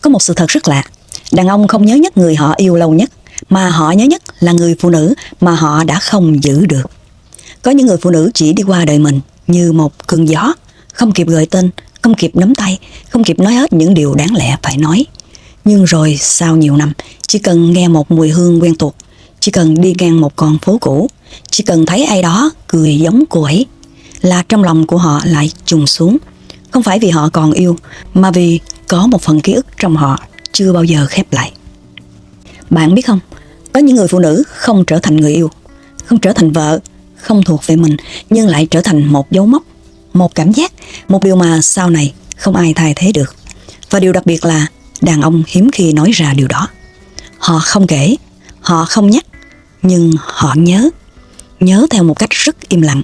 Có một sự thật rất lạ, đàn ông không nhớ nhất người họ yêu lâu nhất, mà họ nhớ nhất là người phụ nữ mà họ đã không giữ được. Có những người phụ nữ chỉ đi qua đời mình như một cơn gió, không kịp gọi tên, không kịp nắm tay, không kịp nói hết những điều đáng lẽ phải nói. Nhưng rồi sau nhiều năm, chỉ cần nghe một mùi hương quen thuộc, chỉ cần đi ngang một con phố cũ, chỉ cần thấy ai đó cười giống cô ấy, là trong lòng của họ lại trùng xuống. Không phải vì họ còn yêu, mà vì có một phần ký ức trong họ chưa bao giờ khép lại. Bạn biết không, có những người phụ nữ không trở thành người yêu, không trở thành vợ, không thuộc về mình, nhưng lại trở thành một dấu mốc, một cảm giác, một điều mà sau này không ai thay thế được. Và điều đặc biệt là đàn ông hiếm khi nói ra điều đó. Họ không kể, họ không nhắc, nhưng họ nhớ. Nhớ theo một cách rất im lặng,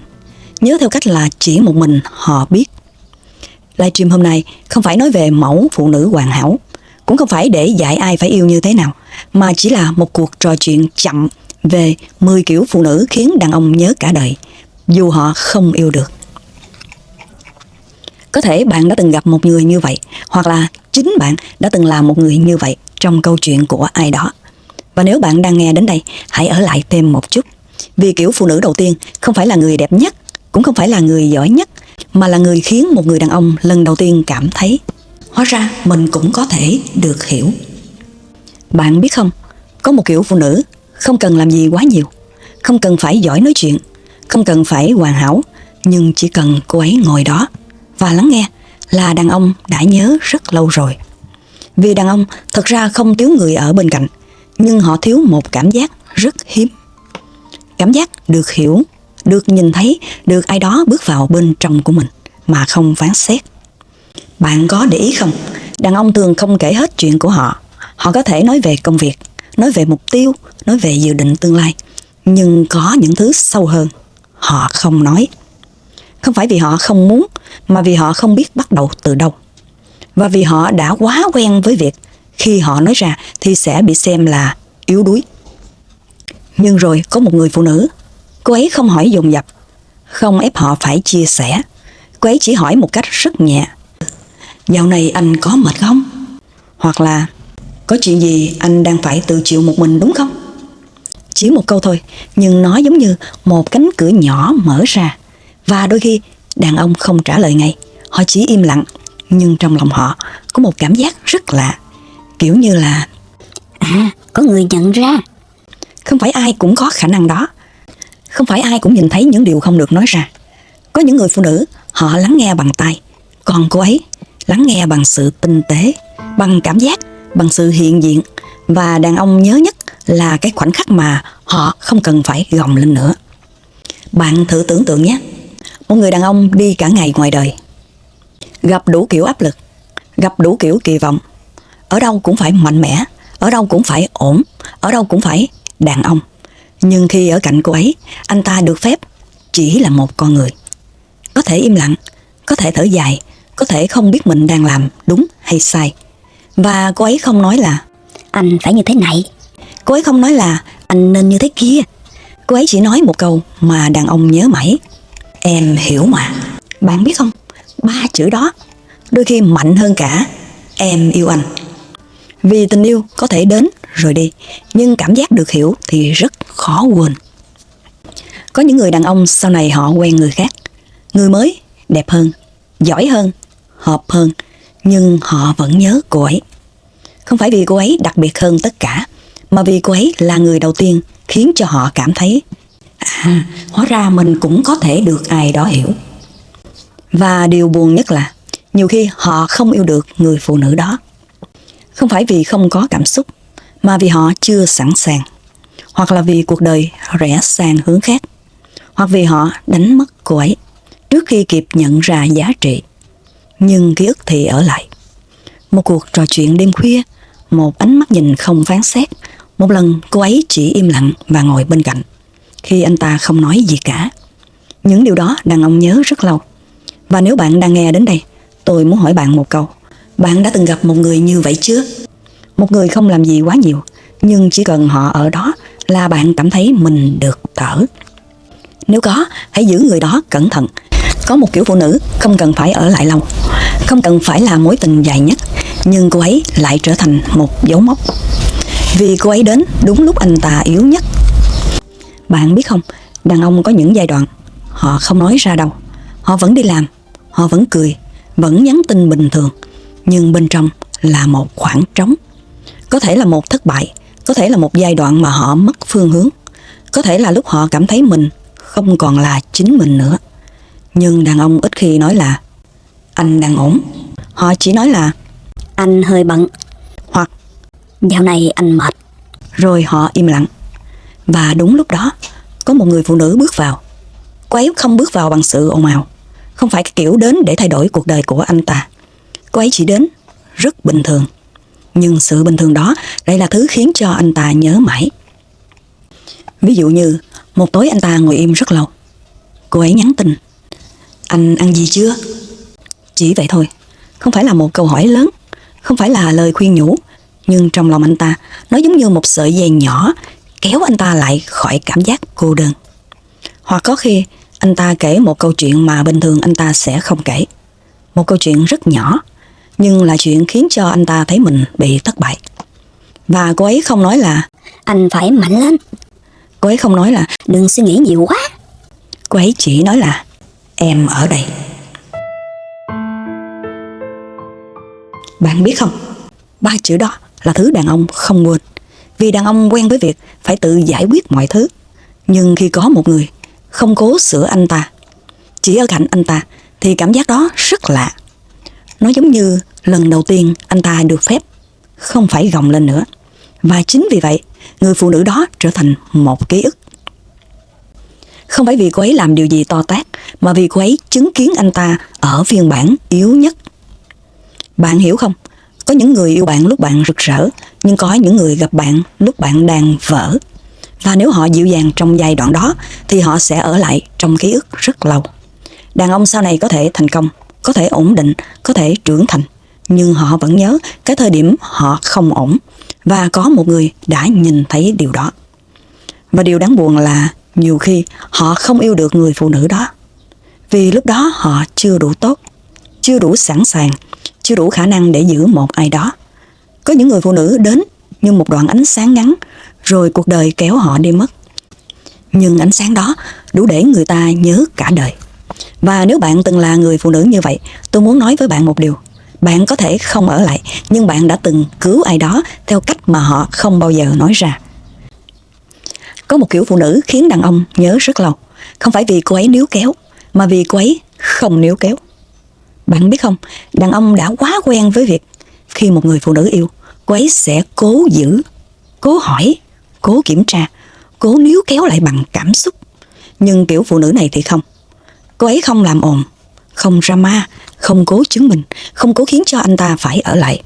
nhớ theo cách là chỉ một mình họ biết. Livestream hôm nay không phải nói về mẫu phụ nữ hoàn hảo, cũng không phải để dạy ai phải yêu như thế nào, mà chỉ là một cuộc trò chuyện chậm về 10 kiểu phụ nữ khiến đàn ông nhớ cả đời, dù họ không yêu được. Có thể bạn đã từng gặp một người như vậy, hoặc là chính bạn đã từng là một người như vậy trong câu chuyện của ai đó. Và nếu bạn đang nghe đến đây, hãy ở lại thêm một chút. Vì kiểu phụ nữ đầu tiên không phải là người đẹp nhất, cũng không phải là người giỏi nhất, mà là người khiến một người đàn ông lần đầu tiên cảm thấy hóa ra mình cũng có thể được hiểu. Bạn biết không, có một kiểu phụ nữ không cần làm gì quá nhiều, không cần phải giỏi nói chuyện, không cần phải hoàn hảo, nhưng chỉ cần cô ấy ngồi đó và lắng nghe là đàn ông đã nhớ rất lâu rồi. Vì đàn ông thật ra không thiếu người ở bên cạnh, nhưng họ thiếu một cảm giác rất hiếm. Cảm giác được hiểu, được nhìn thấy, được ai đó bước vào bên trong của mình mà không phán xét. Bạn có để ý không, đàn ông thường không kể hết chuyện của họ. Họ có thể nói về công việc, nói về mục tiêu, nói về dự định tương lai, nhưng có những thứ sâu hơn họ không nói. Không phải vì họ không muốn, mà vì họ không biết bắt đầu từ đâu. Và vì họ đã quá quen với việc khi họ nói ra thì sẽ bị xem là yếu đuối. Nhưng rồi có một người phụ nữ, cô ấy không hỏi dồn dập, không ép họ phải chia sẻ. Cô ấy chỉ hỏi một cách rất nhẹ: dạo này anh có mệt không? Hoặc là có chuyện gì anh đang phải tự chịu một mình đúng không? Chỉ một câu thôi, nhưng nó giống như một cánh cửa nhỏ mở ra. Và đôi khi đàn ông không trả lời ngay, họ chỉ im lặng, nhưng trong lòng họ có một cảm giác rất lạ, kiểu như là có người nhận ra. Không phải ai cũng có khả năng đó, không phải ai cũng nhìn thấy những điều không được nói ra. Có những người phụ nữ họ lắng nghe bằng tai, còn cô ấy lắng nghe bằng sự tinh tế, bằng cảm giác, bằng sự hiện diện. Và đàn ông nhớ nhất là cái khoảnh khắc mà họ không cần phải gồng lên nữa. Bạn thử tưởng tượng nhé, một người đàn ông đi cả ngày ngoài đời, gặp đủ kiểu áp lực, gặp đủ kiểu kỳ vọng. Ở đâu cũng phải mạnh mẽ, ở đâu cũng phải ổn, ở đâu cũng phải đàn ông. Nhưng khi ở cạnh cô ấy, anh ta được phép chỉ là một con người. Có thể im lặng, có thể thở dài, có thể không biết mình đang làm đúng hay sai. Và cô ấy không nói là anh phải như thế này, cô ấy không nói là anh nên như thế kia. Cô ấy chỉ nói một câu mà đàn ông nhớ mãi: em hiểu mà. Bạn biết không, 3 chữ đó đôi khi mạnh hơn cả em yêu anh. Vì tình yêu có thể đến rồi đi, nhưng cảm giác được hiểu thì rất khó quên. Có những người đàn ông sau này họ quen người khác, người mới, đẹp hơn, giỏi hơn, hợp hơn, nhưng họ vẫn nhớ cô ấy. Không phải vì cô ấy đặc biệt hơn tất cả, mà vì cô ấy là người đầu tiên khiến cho họ cảm thấy hóa ra mình cũng có thể được ai đó hiểu. Và điều buồn nhất là nhiều khi họ không yêu được người phụ nữ đó. Không phải vì không có cảm xúc, mà vì họ chưa sẵn sàng. Hoặc là vì cuộc đời rẽ sang hướng khác, hoặc vì họ đánh mất cô ấy trước khi kịp nhận ra giá trị. Nhưng ký ức thì ở lại. Một cuộc trò chuyện đêm khuya, một ánh mắt nhìn không phán xét. Một lần cô ấy chỉ im lặng và ngồi bên cạnh khi anh ta không nói gì cả. Những điều đó đàn ông nhớ rất lâu. Và nếu bạn đang nghe đến đây, tôi muốn hỏi bạn một câu: bạn đã từng gặp một người như vậy chưa? Một người không làm gì quá nhiều, nhưng chỉ cần họ ở đó là bạn cảm thấy mình được thở. Nếu có, hãy giữ người đó cẩn thận. Có một kiểu phụ nữ không cần phải ở lại lâu, không cần phải là mối tình dài nhất, nhưng cô ấy lại trở thành một dấu mốc. Vì cô ấy đến đúng lúc anh ta yếu nhất. Bạn biết không, đàn ông có những giai đoạn họ không nói ra đâu. Họ vẫn đi làm, họ vẫn cười, vẫn nhắn tin bình thường, nhưng bên trong là một khoảng trống. Có thể là một thất bại, có thể là một giai đoạn mà họ mất phương hướng, có thể là lúc họ cảm thấy mình không còn là chính mình nữa. Nhưng đàn ông ít khi nói là anh đang ổn. Họ chỉ nói là Anh hơi bận, hoặc dạo này anh mệt. rồi họ im lặng. Và đúng lúc đó, có một người phụ nữ bước vào. Cô ấy không bước vào bằng sự ồn ào, không phải cái kiểu đến để thay đổi cuộc đời của anh ta. Cô ấy chỉ đến rất bình thường, nhưng sự bình thường đó lại là thứ khiến cho anh ta nhớ mãi. Ví dụ như một tối anh ta ngồi im rất lâu. Cô ấy nhắn tin: anh ăn gì chưa? Chỉ vậy thôi, không phải là một câu hỏi lớn, không phải là lời khuyên nhủ, nhưng trong lòng anh ta nó giống như một sợi dây nhỏ kéo anh ta lại khỏi cảm giác cô đơn. Hoặc có khi anh ta kể một câu chuyện mà bình thường anh ta sẽ không kể. Một câu chuyện rất nhỏ, nhưng là chuyện khiến cho anh ta thấy mình bị thất bại. Và cô ấy không nói là Anh phải mạnh lên, Cô ấy không nói là đừng suy nghĩ nhiều quá. Cô ấy chỉ nói là em ở đây. Bạn biết không, ba chữ đó là thứ đàn ông không quên. Vì đàn ông quen với việc phải tự giải quyết mọi thứ. Nhưng khi có một người không cố sửa anh ta, chỉ ở cạnh anh ta, thì cảm giác đó rất lạ. Nó giống như lần đầu tiên anh ta được phép không phải gồng lên nữa. Và chính vì vậy, người phụ nữ đó trở thành một ký ức. Không phải vì cô ấy làm điều gì to tát, mà vì cô ấy chứng kiến anh ta ở phiên bản yếu nhất. Bạn hiểu không? Có những người yêu bạn lúc bạn rực rỡ, nhưng có những người gặp bạn lúc bạn đang vỡ. Và nếu họ dịu dàng trong giai đoạn đó, thì họ sẽ ở lại trong ký ức rất lâu. Đàn ông sau này có thể thành công, có thể ổn định, có thể trưởng thành, nhưng họ vẫn nhớ cái thời điểm họ không ổn. Và có một người đã nhìn thấy điều đó. Và điều đáng buồn là nhiều khi họ không yêu được người phụ nữ đó. Vì lúc đó họ chưa đủ tốt, chưa đủ sẵn sàng, chưa đủ khả năng để giữ một ai đó. Có những người phụ nữ đến như một đoạn ánh sáng ngắn, rồi cuộc đời kéo họ đi mất. Nhưng ánh sáng đó đủ để người ta nhớ cả đời. Và nếu bạn từng là người phụ nữ như vậy, tôi muốn nói với bạn một điều. Bạn có thể không ở lại, nhưng bạn đã từng cứu ai đó theo cách mà họ không bao giờ nói ra. Có một kiểu phụ nữ khiến đàn ông nhớ rất lâu. Không phải vì cô ấy níu kéo, mà vì cô ấy không níu kéo. Bạn biết không, đàn ông đã quá quen với việc khi một người phụ nữ yêu, cô ấy sẽ cố giữ, cố hỏi, cố kiểm tra, cố níu kéo lại bằng cảm xúc. Nhưng kiểu phụ nữ này thì không. Cô ấy không làm ồn, không drama, không cố chứng minh, không cố khiến cho anh ta phải ở lại.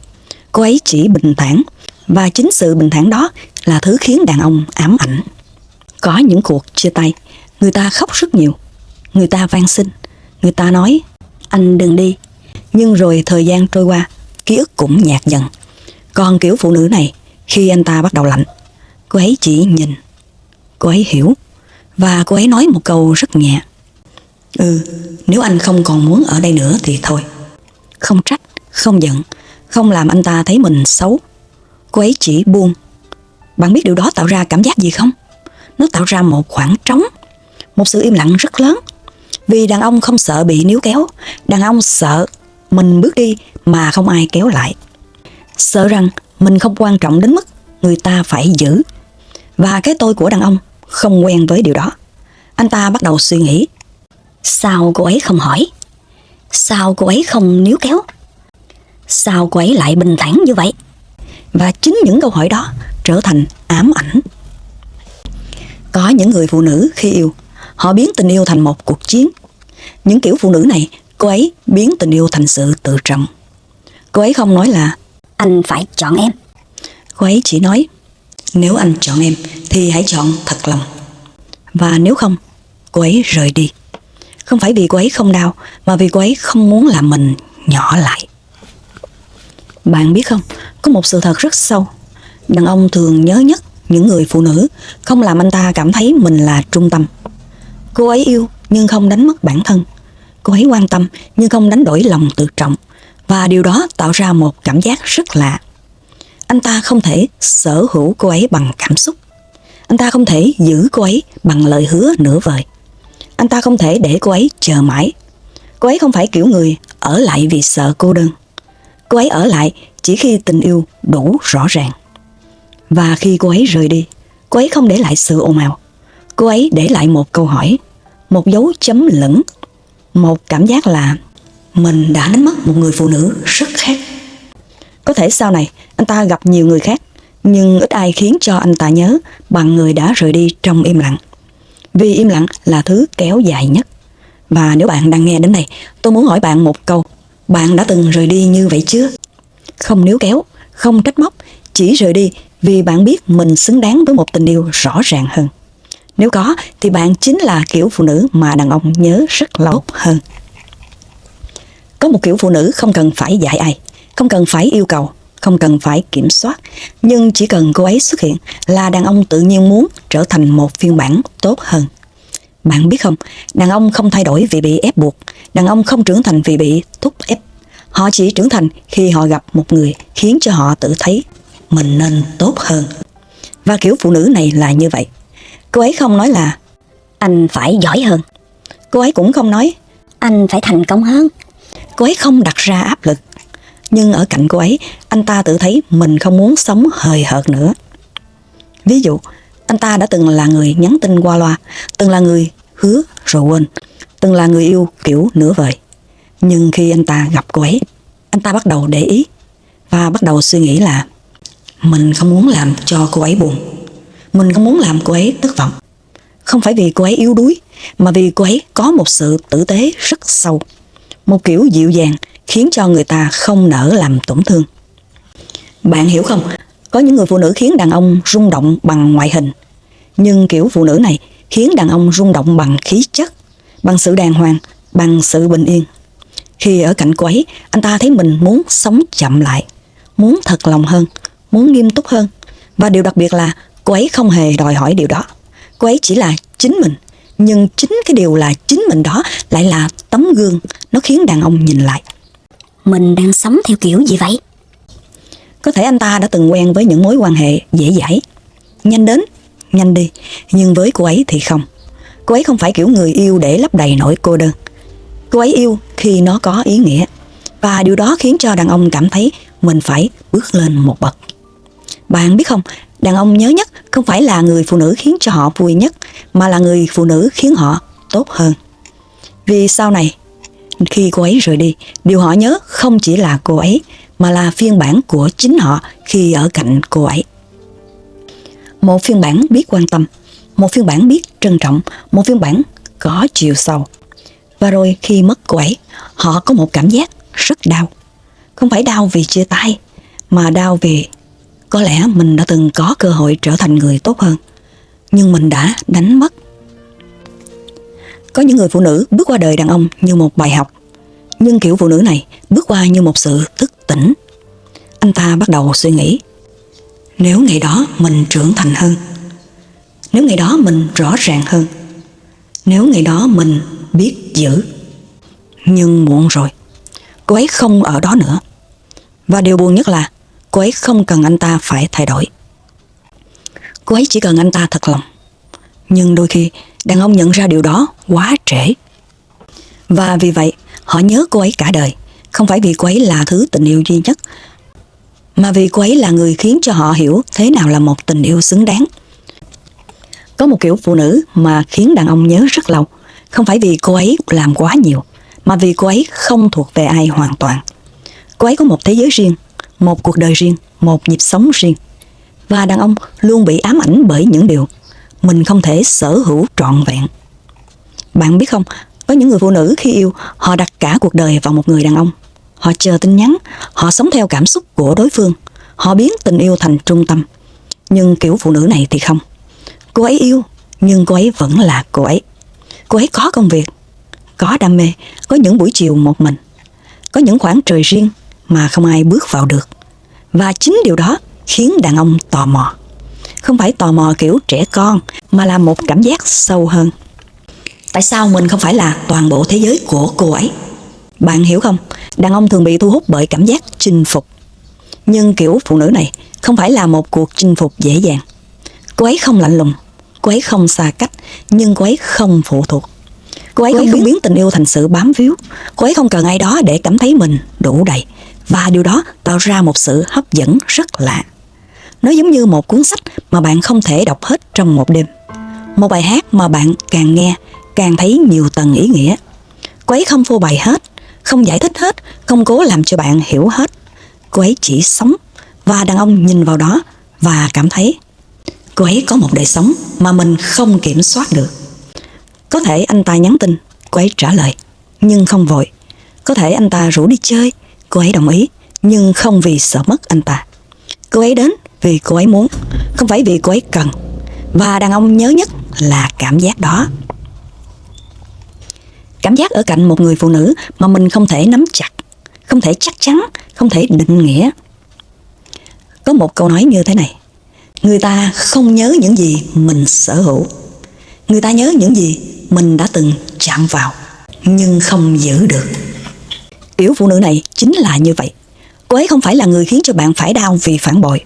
Cô ấy chỉ bình thản, và chính sự bình thản đó là thứ khiến đàn ông ám ảnh. Có những cuộc chia tay, người ta khóc rất nhiều, người ta van xin, người ta nói anh đừng đi. Nhưng rồi thời gian trôi qua, ký ức cũng nhạt dần. Còn kiểu phụ nữ này, khi anh ta bắt đầu lạnh, cô ấy chỉ nhìn, cô ấy hiểu, và cô ấy nói một câu rất nhẹ: nếu anh không còn muốn ở đây nữa thì thôi. Không trách, không giận, không làm anh ta thấy mình xấu. Cô ấy chỉ buông. Bạn biết điều đó tạo ra cảm giác gì không? Nó tạo ra một khoảng trống, một sự im lặng rất lớn. Vì đàn ông không sợ bị níu kéo, đàn ông sợ mình bước đi mà không ai kéo lại. Sợ rằng mình không quan trọng đến mức người ta phải giữ. Và cái tôi của đàn ông không quen với điều đó. Anh ta bắt đầu suy nghĩ: Sao cô ấy không hỏi? Sao cô ấy không níu kéo? Sao cô ấy lại bình thản như vậy? Và chính những câu hỏi đó trở thành ám ảnh. Có những người phụ nữ khi yêu, họ biến tình yêu thành một cuộc chiến. Những kiểu phụ nữ này, cô ấy biến tình yêu thành sự tự trọng. Cô ấy không nói là Anh phải chọn em. Cô ấy chỉ nói: nếu anh chọn em thì hãy chọn thật lòng. Và nếu không, cô ấy rời đi. Không phải vì cô ấy không đau, mà vì cô ấy không muốn làm mình nhỏ lại. Bạn biết không, có một sự thật rất sâu. Đàn ông thường nhớ nhất những người phụ nữ không làm anh ta cảm thấy mình là trung tâm. Cô ấy yêu nhưng không đánh mất bản thân. Cô ấy quan tâm nhưng không đánh đổi lòng tự trọng. Và điều đó tạo ra một cảm giác rất lạ. Anh ta không thể sở hữu cô ấy bằng cảm xúc. Anh ta không thể giữ cô ấy bằng lời hứa nửa vời. Anh ta không thể để cô ấy chờ mãi. Cô ấy không phải kiểu người ở lại vì sợ cô đơn. Cô ấy ở lại chỉ khi tình yêu đủ rõ ràng. Và khi cô ấy rời đi, cô ấy không để lại sự ồn ào. Cô ấy để lại một câu hỏi, một dấu chấm lửng, một cảm giác là mình đã đánh mất một người phụ nữ rất khác. Có thể sau này anh ta gặp nhiều người khác, nhưng ít ai khiến cho anh ta nhớ bằng người đã rời đi trong im lặng. Vì im lặng là thứ kéo dài nhất. Và nếu bạn đang nghe đến đây, tôi muốn hỏi bạn một câu. Bạn đã từng rời đi như vậy chưa? Không níu kéo, không trách móc, chỉ rời đi vì bạn biết mình xứng đáng với một tình yêu rõ ràng hơn. Nếu có, thì bạn chính là kiểu phụ nữ mà đàn ông nhớ rất lâu hơn. Có một kiểu phụ nữ không cần phải dạy ai, không cần phải yêu cầu, không cần phải kiểm soát, nhưng chỉ cần cô ấy xuất hiện là đàn ông tự nhiên muốn trở thành một phiên bản tốt hơn. Bạn biết không, đàn ông không thay đổi vì bị ép buộc, đàn ông không trưởng thành vì bị thúc ép. Họ chỉ trưởng thành khi họ gặp một người khiến cho họ tự thấy mình nên tốt hơn. Và kiểu phụ nữ này là như vậy. Cô ấy không nói là Anh phải giỏi hơn. Cô ấy cũng không nói Anh phải thành công hơn. Cô ấy không đặt ra áp lực. Nhưng ở cạnh cô ấy, anh ta tự thấy mình không muốn sống hời hợt nữa. Ví dụ, anh ta đã từng là người nhắn tin qua loa, từng là người hứa rồi quên, từng là người yêu kiểu nửa vời. Nhưng khi anh ta gặp cô ấy, anh ta bắt đầu để ý và bắt đầu suy nghĩ là mình không muốn làm cho cô ấy buồn, mình không muốn làm cô ấy thất vọng. Không phải vì cô ấy yếu đuối, mà vì cô ấy có một sự tử tế rất sâu, một kiểu dịu dàng khiến cho người ta không nỡ làm tổn thương. Bạn hiểu không? Có những người phụ nữ khiến đàn ông rung động bằng ngoại hình, nhưng kiểu phụ nữ này khiến đàn ông rung động bằng khí chất, bằng sự đàng hoàng, bằng sự bình yên. Khi ở cạnh cô ấy, anh ta thấy mình muốn sống chậm lại, muốn thật lòng hơn, muốn nghiêm túc hơn. Và điều đặc biệt là cô ấy không hề đòi hỏi điều đó. Cô ấy chỉ là chính mình. Nhưng chính cái điều là chính mình đó lại là tấm gương, nó khiến đàn ông nhìn lại. Mình đang sống theo kiểu gì vậy? Có thể anh ta đã từng quen với những mối quan hệ dễ dãi, nhanh đến, nhanh đi. Nhưng với cô ấy thì không. Cô ấy không phải kiểu người yêu để lấp đầy nỗi cô đơn. Cô ấy yêu khi nó có ý nghĩa. Và điều đó khiến cho đàn ông cảm thấy mình phải bước lên một bậc. Bạn biết không, đàn ông nhớ nhất không phải là người phụ nữ khiến cho họ vui nhất, mà là người phụ nữ khiến họ tốt hơn. Vì sau này, khi cô ấy rời đi, điều họ nhớ không chỉ là cô ấy, mà là phiên bản của chính họ khi ở cạnh cô ấy. Một phiên bản biết quan tâm, một phiên bản biết trân trọng, một phiên bản có chiều sâu. Và rồi khi mất cô ấy, họ có một cảm giác rất đau. Không phải đau vì chia tay, mà đau vì có lẽ mình đã từng có cơ hội trở thành người tốt hơn, nhưng mình đã đánh mất. Có những người phụ nữ bước qua đời đàn ông như một bài học, nhưng kiểu phụ nữ này bước qua như một sự thức tỉnh. Anh ta bắt đầu suy nghĩ, nếu ngày đó mình trưởng thành hơn, nếu ngày đó mình rõ ràng hơn, nếu ngày đó mình biết giữ. Nhưng muộn rồi, cô ấy không ở đó nữa. Và điều buồn nhất là cô ấy không cần anh ta phải thay đổi. Cô ấy chỉ cần anh ta thật lòng. Nhưng đôi khi đàn ông nhận ra điều đó quá trễ. Và vì vậy họ nhớ cô ấy cả đời. Không phải vì cô ấy là thứ tình yêu duy nhất, mà vì cô ấy là người khiến cho họ hiểu thế nào là một tình yêu xứng đáng. Có một kiểu phụ nữ mà khiến đàn ông nhớ rất lâu. Không phải vì cô ấy làm quá nhiều, mà vì cô ấy không thuộc về ai hoàn toàn. Cô ấy có một thế giới riêng, một cuộc đời riêng, một nhịp sống riêng. Và đàn ông luôn bị ám ảnh bởi những điều mình không thể sở hữu trọn vẹn. Bạn biết không, có những người phụ nữ khi yêu, họ đặt cả cuộc đời vào một người đàn ông. Họ chờ tin nhắn, họ sống theo cảm xúc của đối phương, họ biến tình yêu thành trung tâm. Nhưng kiểu phụ nữ này thì không. Cô ấy yêu, nhưng cô ấy vẫn là cô ấy. Cô ấy có công việc, có đam mê, có những buổi chiều một mình, có những khoảng trời riêng mà không ai bước vào được. Và chính điều đó khiến đàn ông tò mò. Không phải tò mò kiểu trẻ con, mà là một cảm giác sâu hơn. Tại sao mình không phải là toàn bộ thế giới của cô ấy? Bạn hiểu không? đàn ông thường bị thu hút bởi cảm giác chinh phục. Nhưng kiểu phụ nữ này không phải là một cuộc chinh phục dễ dàng. Cô ấy không lạnh lùng, cô ấy không xa cách, nhưng cô ấy không phụ thuộc. Cô ấy không biến tình yêu thành sự bám víu. Cô ấy không cần ai đó để cảm thấy mình đủ đầy. Và điều đó tạo ra một sự hấp dẫn rất lạ. Nó giống như một cuốn sách mà bạn không thể đọc hết trong một đêm. Một bài hát mà bạn càng nghe càng thấy nhiều tầng ý nghĩa. Cô ấy không phô bày hết, không giải thích hết, không cố làm cho bạn hiểu hết. Cô ấy chỉ sống, và đàn ông nhìn vào đó và cảm thấy cô ấy có một đời sống mà mình không kiểm soát được. Có thể anh ta nhắn tin, cô ấy trả lời, nhưng không vội. Có thể anh ta rủ đi chơi, cô ấy đồng ý, nhưng không vì sợ mất anh ta. Cô ấy đến vì cô ấy muốn, không phải vì cô ấy cần. Và đàn ông nhớ nhất là cảm giác đó. Cảm giác ở cạnh một người phụ nữ mà mình không thể nắm chặt, không thể chắc chắn, không thể định nghĩa. Có một câu nói như thế này: người ta không nhớ những gì mình sở hữu, người ta nhớ những gì mình đã từng chạm vào nhưng không giữ được. Kiểu phụ nữ này chính là như vậy. Cô ấy không phải là người khiến cho bạn phải đau vì phản bội.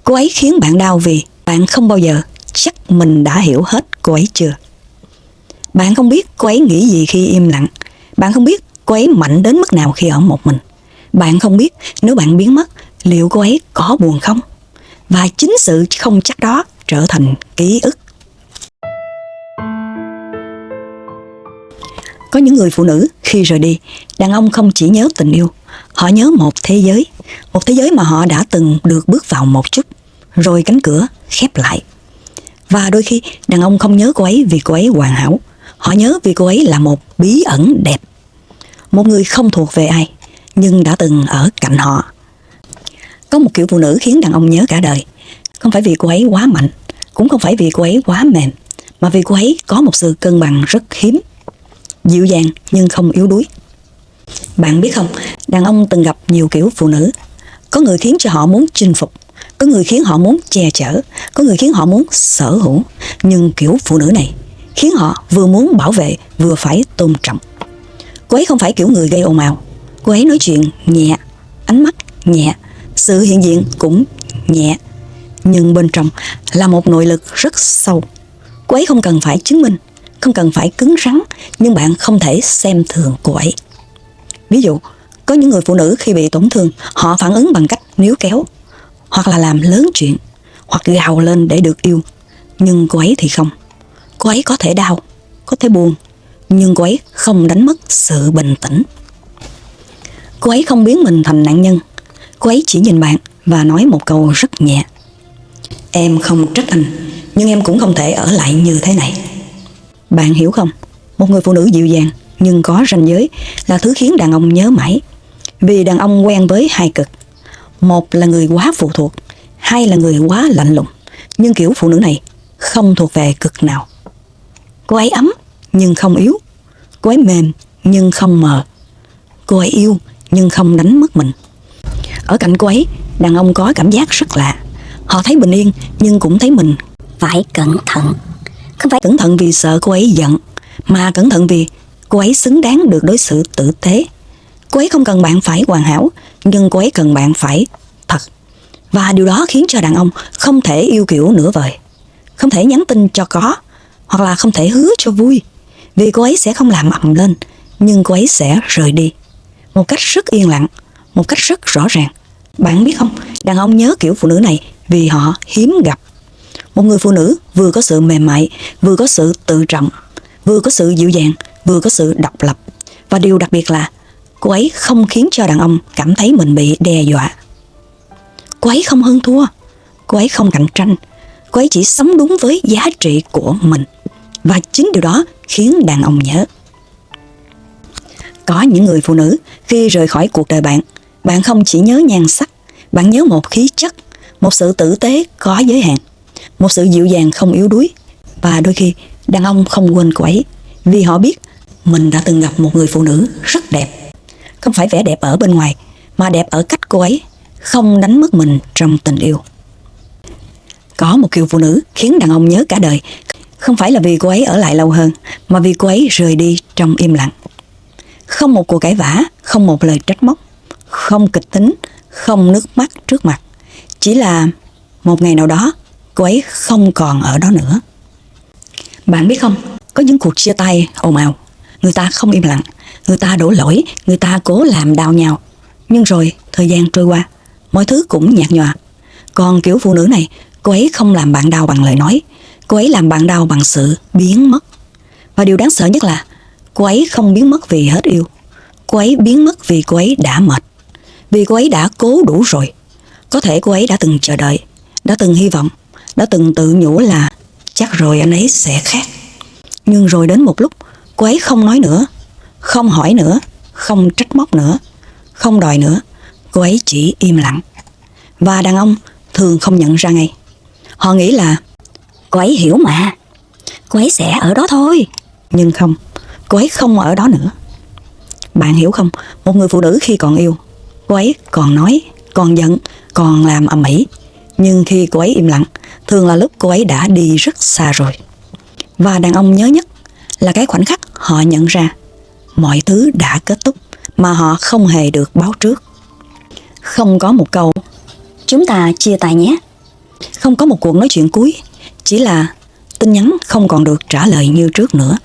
Cô ấy khiến bạn đau vì bạn không bao giờ chắc mình đã hiểu hết cô ấy chưa. Bạn không biết cô ấy nghĩ gì khi im lặng. Bạn không biết cô ấy mạnh đến mức nào khi ở một mình. Bạn không biết nếu bạn biến mất, liệu cô ấy có buồn không? Và chính sự không chắc đó trở thành ký ức. Có những người phụ nữ khi rời đi, đàn ông không chỉ nhớ tình yêu, họ nhớ một thế giới mà họ đã từng được bước vào một chút, rồi cánh cửa khép lại. Và đôi khi đàn ông không nhớ cô ấy vì cô ấy hoàn hảo, họ nhớ vì cô ấy là một bí ẩn đẹp. Một người không thuộc về ai, nhưng đã từng ở cạnh họ. Có một kiểu phụ nữ khiến đàn ông nhớ cả đời. Không phải vì cô ấy quá mạnh, cũng không phải vì cô ấy quá mềm, mà vì cô ấy có một sự cân bằng rất hiếm. Dịu dàng nhưng không yếu đuối. Bạn biết không, đàn ông từng gặp nhiều kiểu phụ nữ. Có người khiến cho họ muốn chinh phục, có người khiến họ muốn che chở, có người khiến họ muốn sở hữu. Nhưng kiểu phụ nữ này khiến họ vừa muốn bảo vệ vừa phải tôn trọng. Cô ấy không phải kiểu người gây ồn ào. Cô ấy nói chuyện nhẹ, ánh mắt nhẹ, sự hiện diện cũng nhẹ, nhưng bên trong là một nội lực rất sâu. Cô ấy không cần phải chứng minh, không cần phải cứng rắn, nhưng bạn không thể xem thường cô ấy. Ví dụ, có những người phụ nữ khi bị tổn thương, họ phản ứng bằng cách níu kéo, hoặc là làm lớn chuyện, hoặc gào lên để được yêu. Nhưng cô ấy thì không. Cô ấy có thể đau, có thể buồn, nhưng cô ấy không đánh mất sự bình tĩnh. Cô ấy không biến mình thành nạn nhân. Cô ấy chỉ nhìn bạn và nói một câu rất nhẹ: em không trách anh, nhưng em cũng không thể ở lại như thế này. Bạn hiểu không? Một người phụ nữ dịu dàng nhưng có ranh giới là thứ khiến đàn ông nhớ mãi. Vì đàn ông quen với hai cực. Một là người quá phụ thuộc, hai là người quá lạnh lùng. Nhưng kiểu phụ nữ này không thuộc về cực nào. Cô ấy ấm nhưng không yếu. Cô ấy mềm nhưng không mờ. Cô ấy yêu nhưng không đánh mất mình. Ở cạnh cô ấy, đàn ông có cảm giác rất lạ. Họ thấy bình yên nhưng cũng thấy mình phải cẩn thận. Không phải cẩn thận vì sợ cô ấy giận, mà cẩn thận vì cô ấy xứng đáng được đối xử tử tế. Cô ấy không cần bạn phải hoàn hảo, nhưng cô ấy cần bạn phải thật. Và điều đó khiến cho đàn ông không thể yêu kiểu nửa vời, không thể nhắn tin cho có, hoặc là không thể hứa cho vui. Vì cô ấy sẽ không làm ầm lên, nhưng cô ấy sẽ rời đi một cách rất yên lặng, một cách rất rõ ràng. Bạn biết không, đàn ông nhớ kiểu phụ nữ này vì họ hiếm gặp. Một người phụ nữ vừa có sự mềm mại, vừa có sự tự trọng, vừa có sự dịu dàng, vừa có sự độc lập. Và điều đặc biệt là cô ấy không khiến cho đàn ông cảm thấy mình bị đe dọa. Cô ấy không hơn thua, cô ấy không cạnh tranh, cô ấy chỉ sống đúng với giá trị của mình. Và chính điều đó khiến đàn ông nhớ. Có những người phụ nữ khi rời khỏi cuộc đời bạn, bạn không chỉ nhớ nhan sắc, bạn nhớ một khí chất, một sự tử tế có giới hạn, một sự dịu dàng không yếu đuối. Và đôi khi đàn ông không quên cô ấy, vì họ biết mình đã từng gặp một người phụ nữ rất đẹp. Không phải vẻ đẹp ở bên ngoài, mà đẹp ở cách cô ấy không đánh mất mình trong tình yêu. Có một kiểu phụ nữ khiến đàn ông nhớ cả đời, không phải là vì cô ấy ở lại lâu hơn, mà vì cô ấy rời đi trong im lặng. Không một cuộc cãi vã, không một lời trách móc, không kịch tính, không nước mắt trước mặt. Chỉ là một ngày nào đó, cô ấy không còn ở đó nữa. Bạn biết không, có những cuộc chia tay ồn ào, người ta không im lặng, người ta đổ lỗi, người ta cố làm đau nhau. Nhưng rồi thời gian trôi qua, mọi thứ cũng nhạt nhòa. Còn kiểu phụ nữ này, cô ấy không làm bạn đau bằng lời nói, cô ấy làm bạn đau bằng sự biến mất. Và điều đáng sợ nhất là cô ấy không biến mất vì hết yêu. Cô ấy biến mất vì cô ấy đã mệt, vì cô ấy đã cố đủ rồi. Có thể cô ấy đã từng chờ đợi, đã từng hy vọng, đã từng tự nhủ là chắc rồi anh ấy sẽ khác. Nhưng rồi đến một lúc, cô ấy không nói nữa, không hỏi nữa, không trách móc nữa, không đòi nữa. Cô ấy chỉ im lặng. Và đàn ông thường không nhận ra ngay. Họ nghĩ là Cô ấy hiểu mà, cô ấy sẽ ở đó thôi. Nhưng không, cô ấy không ở đó nữa. Bạn hiểu không, một người phụ nữ khi còn yêu, cô ấy còn nói, còn giận, còn làm ầm ĩ. Nhưng khi cô ấy im lặng, thường là lúc cô ấy đã đi rất xa rồi. Và đàn ông nhớ nhất là cái khoảnh khắc họ nhận ra mọi thứ đã kết thúc mà họ không hề được báo trước. Không có một câu Chúng ta chia tay nhé. không có một cuộc nói chuyện cuối, chỉ là tin nhắn không còn được trả lời như trước nữa,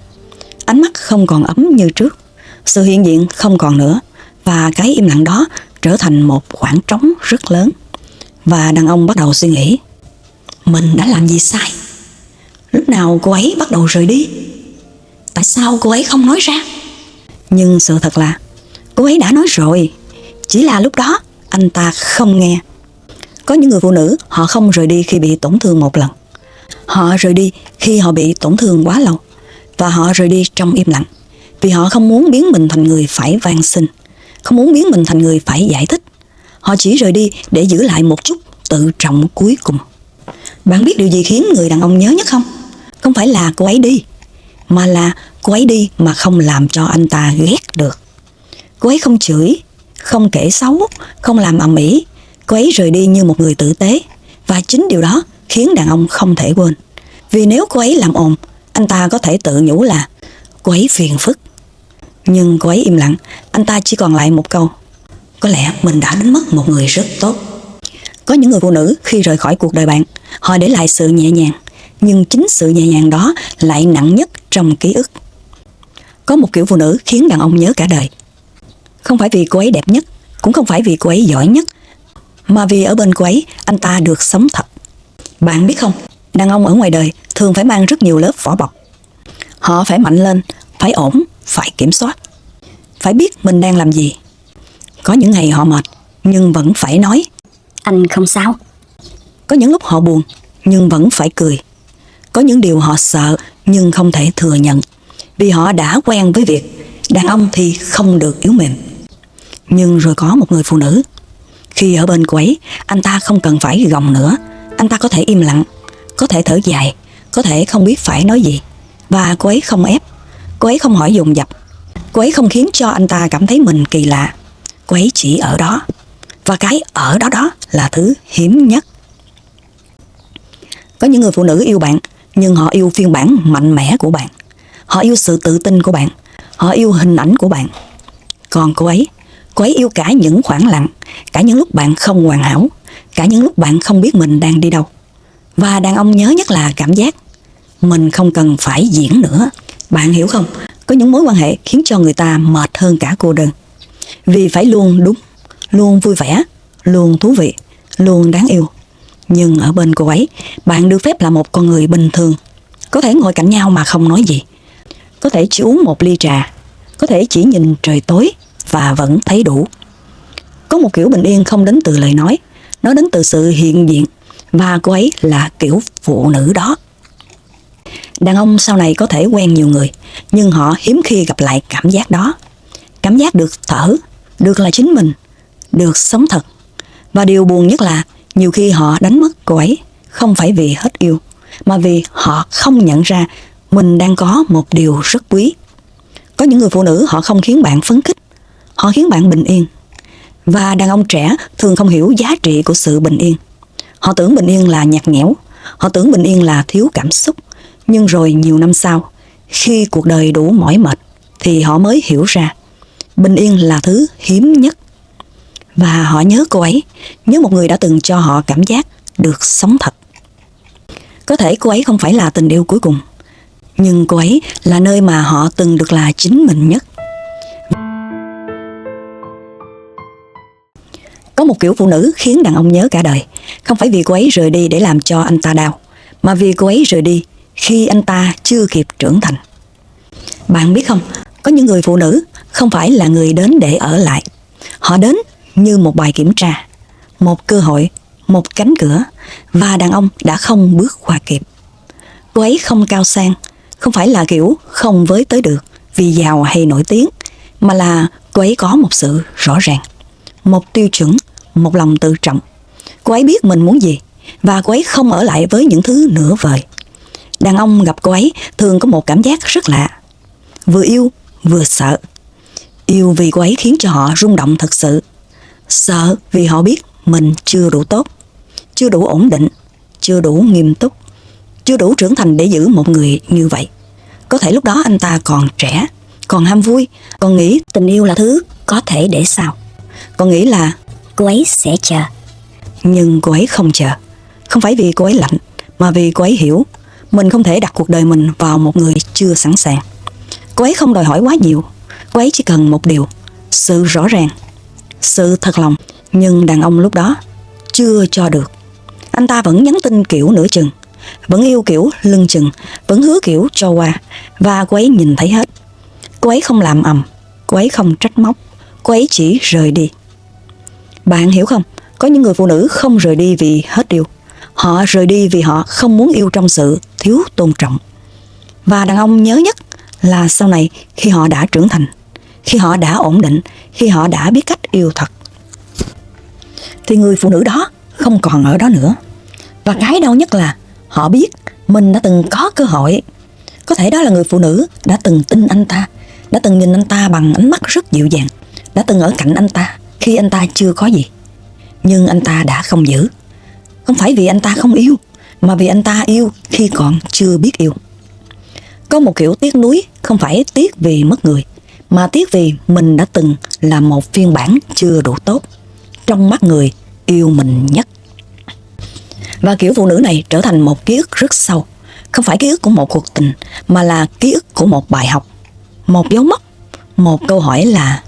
ánh mắt không còn ấm như trước, sự hiện diện không còn nữa. Và cái im lặng đó trở thành một khoảng trống rất lớn. Và đàn ông bắt đầu suy nghĩ, mình đã làm gì sai? Lúc nào cô ấy bắt đầu rời đi? Tại sao cô ấy không nói ra? Nhưng sự thật là cô ấy đã nói rồi, chỉ là lúc đó anh ta không nghe. Có những người phụ nữ họ không rời đi khi bị tổn thương một lần. Họ rời đi khi họ bị tổn thương quá lâu. Và họ rời đi trong im lặng, vì họ không muốn biến mình thành người phải van xin, không muốn biến mình thành người phải giải thích. Họ chỉ rời đi để giữ lại một chút tự trọng cuối cùng. Bạn biết điều gì khiến người đàn ông nhớ nhất không? Không phải là cô ấy đi, mà là cô ấy đi mà không làm cho anh ta ghét được. Cô ấy không chửi, không kể xấu, không làm ầm ĩ. Cô ấy rời đi như một người tử tế. Và chính điều đó khiến đàn ông không thể quên. Vì nếu cô ấy làm ồn, anh ta có thể tự nhủ là cô ấy phiền phức. Nhưng cô ấy im lặng, anh ta chỉ còn lại một câu, có lẽ mình đã đánh mất một người rất tốt. Có những người phụ nữ khi rời khỏi cuộc đời bạn, họ để lại sự nhẹ nhàng. Nhưng chính sự nhẹ nhàng đó lại nặng nhất trong ký ức. Có một kiểu phụ nữ khiến đàn ông nhớ cả đời. Không phải vì cô ấy đẹp nhất, cũng không phải vì cô ấy giỏi nhất, mà vì ở bên cô ấy anh ta được sống thật. Bạn biết không, đàn ông ở ngoài đời thường phải mang rất nhiều lớp vỏ bọc. Họ phải mạnh lên, phải ổn, phải kiểm soát, phải biết mình đang làm gì. Có những ngày họ mệt nhưng vẫn phải nói Anh không sao. Có những lúc họ buồn nhưng vẫn phải cười. Có những điều họ sợ nhưng không thể thừa nhận, vì họ đã quen với việc đàn ông thì không được yếu mềm. Nhưng rồi có một người phụ nữ, khi ở bên cô ấy, anh ta không cần phải gồng nữa. Anh ta có thể im lặng, có thể thở dài, có thể không biết phải nói gì. Và cô ấy không ép, cô ấy không hỏi dồn dập, cô ấy không khiến cho anh ta cảm thấy mình kỳ lạ. Cô ấy chỉ ở đó. Và cái ở đó đó là thứ hiếm nhất. Có những người phụ nữ yêu bạn, nhưng họ yêu phiên bản mạnh mẽ của bạn. Họ yêu sự tự tin của bạn. Họ yêu hình ảnh của bạn. Còn cô ấy yêu cả những khoảng lặng, cả những lúc bạn không hoàn hảo, cả những lúc bạn không biết mình đang đi đâu. Và đàn ông nhớ nhất là cảm giác mình không cần phải diễn nữa. Bạn hiểu không? Có những mối quan hệ khiến cho người ta mệt hơn cả cô đơn. Vì phải luôn đúng, luôn vui vẻ, luôn thú vị, luôn đáng yêu. Nhưng ở bên cô ấy, bạn được phép là một con người bình thường. Có thể ngồi cạnh nhau mà không nói gì. Có thể chỉ uống một ly trà. Có thể chỉ nhìn trời tối và vẫn thấy đủ. Có một kiểu bình yên không đến từ lời nói, nó đến từ sự hiện diện. Và cô ấy là kiểu phụ nữ đó. Đàn ông sau này có thể quen nhiều người, nhưng họ hiếm khi gặp lại cảm giác đó. Cảm giác được thở, được là chính mình, được sống thật. Và điều buồn nhất là nhiều khi họ đánh mất cô ấy, không phải vì hết yêu, mà vì họ không nhận ra mình đang có một điều rất quý. Có những người phụ nữ họ không khiến bạn phấn khích, họ khiến bạn bình yên. Và đàn ông trẻ thường không hiểu giá trị của sự bình yên. Họ tưởng bình yên là nhạt nhẽo, họ tưởng bình yên là thiếu cảm xúc. Nhưng rồi nhiều năm sau, khi cuộc đời đủ mỏi mệt, thì họ mới hiểu ra Bình yên là thứ hiếm nhất. Và họ nhớ cô ấy, nhớ một người đã từng cho họ cảm giác được sống thật. Có thể cô ấy không phải là tình yêu cuối cùng, nhưng cô ấy là nơi mà họ từng được là chính mình nhất. Có một kiểu phụ nữ khiến đàn ông nhớ cả đời, không phải vì cô ấy rời đi để làm cho anh ta đau, mà vì cô ấy rời đi khi anh ta chưa kịp trưởng thành. Bạn biết không, có những người phụ nữ không phải là người đến để ở lại. Họ đến như một bài kiểm tra, một cơ hội, một cánh cửa, và đàn ông đã không bước qua kịp. Cô ấy không cao sang, không phải là kiểu không với tới được vì giàu hay nổi tiếng, mà là cô ấy có một sự rõ ràng, một tiêu chuẩn, một lòng tự trọng. Cô ấy biết mình muốn gì, và cô ấy không ở lại với những thứ nửa vời. Đàn ông gặp cô ấy thường có một cảm giác rất lạ, vừa yêu vừa sợ. Yêu vì cô ấy khiến cho họ rung động thật sự. Sợ vì họ biết mình chưa đủ tốt, chưa đủ ổn định, chưa đủ nghiêm túc, chưa đủ trưởng thành để giữ một người như vậy. Có thể lúc đó anh ta còn trẻ, còn ham vui, còn nghĩ Tình yêu là thứ có thể để sau. còn nghĩ là Cô ấy sẽ chờ. Nhưng cô ấy không chờ. Không phải vì cô ấy lạnh, mà vì cô ấy hiểu mình không thể đặt cuộc đời mình vào một người chưa sẵn sàng. Cô ấy không đòi hỏi quá nhiều. Cô ấy chỉ cần một điều, sự rõ ràng, sự thật lòng. Nhưng đàn ông lúc đó chưa cho được. Anh ta vẫn nhắn tin kiểu nửa chừng, vẫn yêu kiểu lưng chừng, vẫn hứa kiểu cho qua. Và cô ấy nhìn thấy hết. Cô ấy không làm ầm, cô ấy không trách móc, cô ấy chỉ rời đi. Bạn hiểu không? Có những người phụ nữ không rời đi vì hết yêu. Họ rời đi vì họ không muốn yêu trong sự thiếu tôn trọng. Và đàn ông nhớ nhất là sau này khi họ đã trưởng thành, khi họ đã ổn định, khi họ đã biết cách yêu thật, thì người phụ nữ đó không còn ở đó nữa. Và cái đau nhất là họ biết mình đã từng có cơ hội. Có thể đó là người phụ nữ đã từng tin anh ta, đã từng nhìn anh ta bằng ánh mắt rất dịu dàng, đã từng ở cạnh anh ta khi anh ta chưa có gì. Nhưng anh ta đã không giữ. Không phải vì anh ta không yêu, mà vì anh ta yêu khi còn chưa biết yêu. Có một kiểu tiếc nuối không phải tiếc vì mất người, mà tiếc vì mình đã từng là một phiên bản chưa đủ tốt trong mắt người yêu mình nhất. Và kiểu phụ nữ này trở thành một ký ức rất sâu. Không phải ký ức của một cuộc tình, mà là ký ức của một bài học, một dấu mốc, một câu hỏi là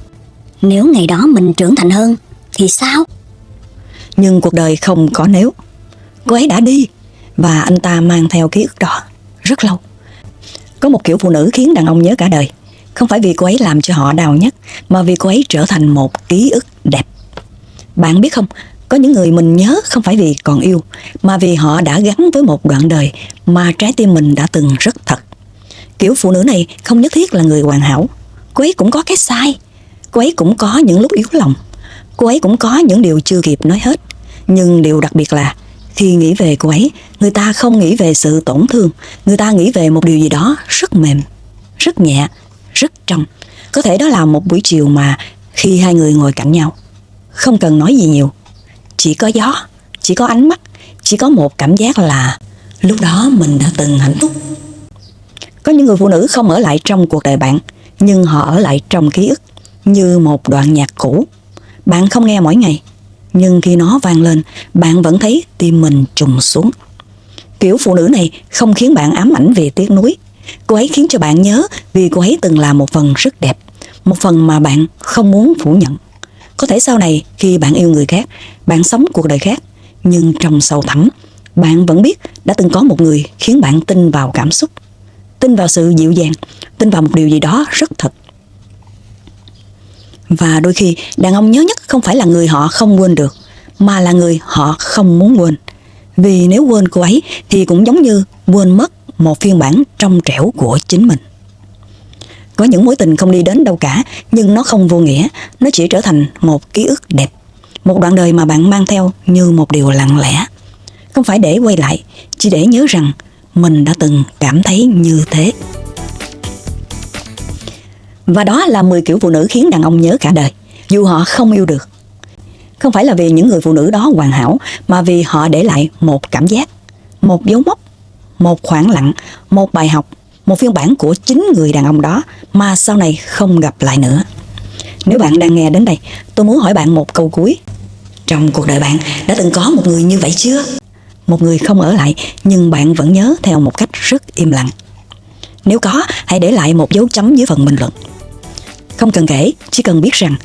Nếu ngày đó mình trưởng thành hơn thì sao? Nhưng cuộc đời không có nếu. Cô ấy đã đi, và anh ta mang theo ký ức đó rất lâu. Có một kiểu phụ nữ khiến đàn ông nhớ cả đời. Không phải vì cô ấy làm cho họ đau nhất, mà vì cô ấy trở thành một ký ức đẹp. Bạn biết không, có những người mình nhớ không phải vì còn yêu, mà vì họ đã gắn với một đoạn đời mà trái tim mình đã từng rất thật. Kiểu phụ nữ này không nhất thiết là người hoàn hảo. Cô ấy cũng có cái sai. Cô ấy cũng có những lúc yếu lòng. Cô ấy cũng có những điều chưa kịp nói hết. Nhưng điều đặc biệt là khi nghĩ về cô ấy, người ta không nghĩ về sự tổn thương. Người ta nghĩ về một điều gì đó rất mềm, rất nhẹ, rất trong. Có thể đó là một buổi chiều mà khi hai người ngồi cạnh nhau, không cần nói gì nhiều, chỉ có gió, chỉ có ánh mắt, chỉ có một cảm giác là lúc đó mình đã từng hạnh phúc. Có những người phụ nữ không ở lại trong cuộc đời bạn, nhưng họ ở lại trong ký ức như một đoạn nhạc cũ. Bạn không nghe mỗi ngày, nhưng khi nó vang lên, bạn vẫn thấy tim mình trùng xuống. Kiểu phụ nữ này không khiến bạn ám ảnh vì tiếc nuối. Cô ấy khiến cho bạn nhớ vì cô ấy từng là một phần rất đẹp, một phần mà bạn không muốn phủ nhận. Có thể sau này khi bạn yêu người khác, bạn sống cuộc đời khác, nhưng trong sâu thẳm, bạn vẫn biết đã từng có một người khiến bạn tin vào cảm xúc, tin vào sự dịu dàng, tin vào một điều gì đó rất thật. Và đôi khi đàn ông nhớ nhất không phải là người họ không quên được, mà là người họ không muốn quên. Vì nếu quên cô ấy thì cũng giống như quên mất một phiên bản trong trẻo của chính mình. Có những mối tình không đi đến đâu cả, nhưng nó không vô nghĩa, nó chỉ trở thành một ký ức đẹp, một đoạn đời mà bạn mang theo như một điều lặng lẽ. Không phải để quay lại, chỉ để nhớ rằng mình đã từng cảm thấy như thế. Và đó là 10 kiểu phụ nữ khiến đàn ông nhớ cả đời, dù họ không yêu được. Không phải là vì những người phụ nữ đó hoàn hảo, mà vì họ để lại một cảm giác, một dấu mốc, một khoảng lặng, một bài học, một phiên bản của chính người đàn ông đó mà sau này không gặp lại nữa. Nếu bạn đang nghe đến đây, tôi muốn hỏi bạn một câu cuối. Trong cuộc đời bạn đã từng có một người như vậy chưa? Một người không ở lại nhưng bạn vẫn nhớ theo một cách rất im lặng. Nếu có, hãy để lại một dấu chấm dưới phần bình luận. Không cần kể, chỉ cần biết rằng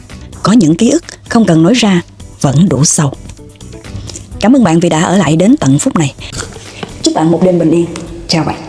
có những ký ức không cần nói ra vẫn đủ sâu. Cảm ơn bạn vì đã ở lại đến tận phút này. Chúc bạn một đêm bình yên. Chào bạn.